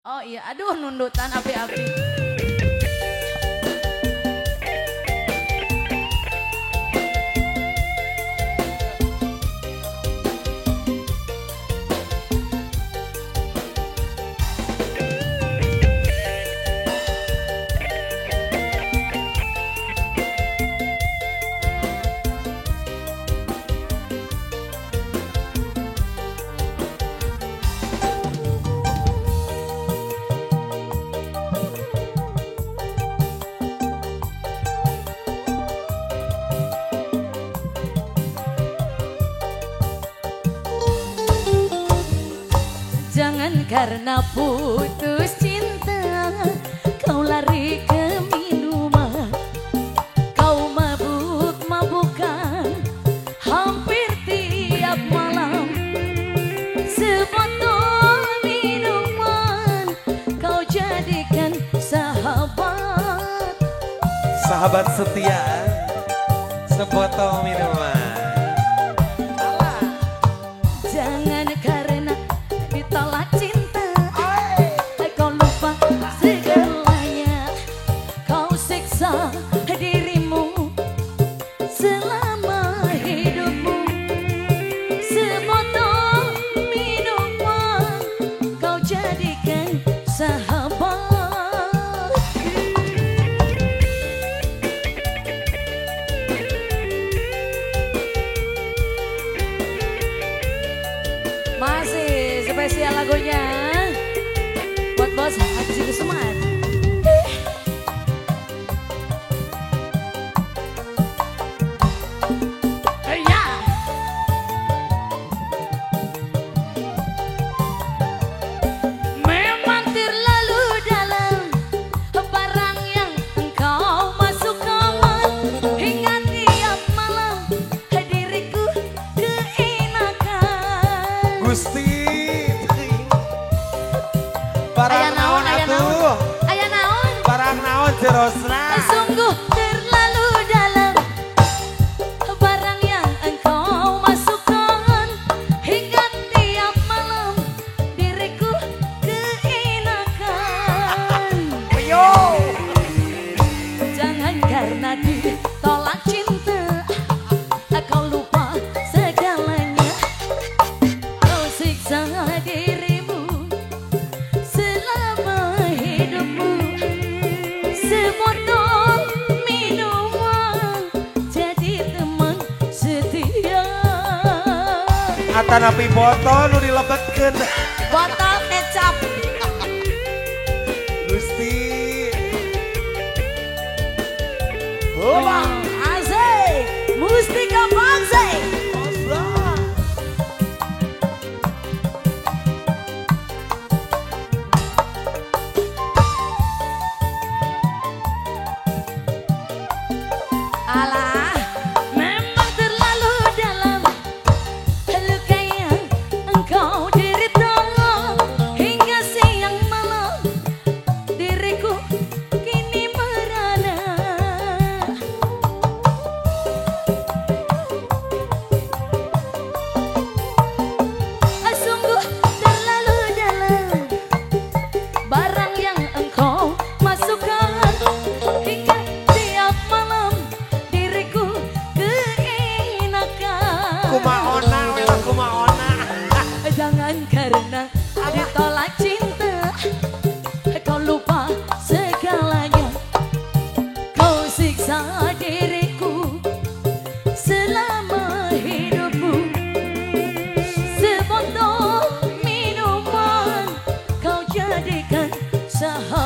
Oh iya, aduh nundutan api-api. Jangan karena putus cinta kau lari ke minuman, kau mabuk-mabukan hampir tiap malam. Sebotol minuman kau jadikan sahabat, sahabat setia, sebotol minuman. Jangan karena ditolak cinta kau lupa segalanya, kau siksa dirimu selama hidupmu. Sebotol minuman kau jadikan sahabat. Masih spesial lagunya buat bos Haji Kusman. Ya. Memang terlalu dalam barang yang engkau masukkan, hingga tiap malam diriku keenakan. Gusti barang naon atuh? Aya naon? Barang naon jerosna? Sungguh terlalu dalam barang yang engkau masukkan, hingga tiap malam diriku keenakan. Yo. Jangan karena ditolak cinta kau lupa segalanya, kau siksa dirimu selama hidupmu. Sebotol minuman jadi teman setia. Atanapi botol nu dilebetkeun. Botol kecap. Gusti. Bang Azai, Mustika Bangzai. Alah, memang terlalu dalam luka yang engkau derita, hingga siang malam diriku kini merana. Sungguh terlalu dalam barang yang engkau masukkan, hingga tiap malam diriku keenakan. Kumaona wela kumaona. Jangan karena ditolak cinta kau lupa segalanya, kau siksa diriku selama hidupmu. Sebotol minuman kau jadikan sahabat.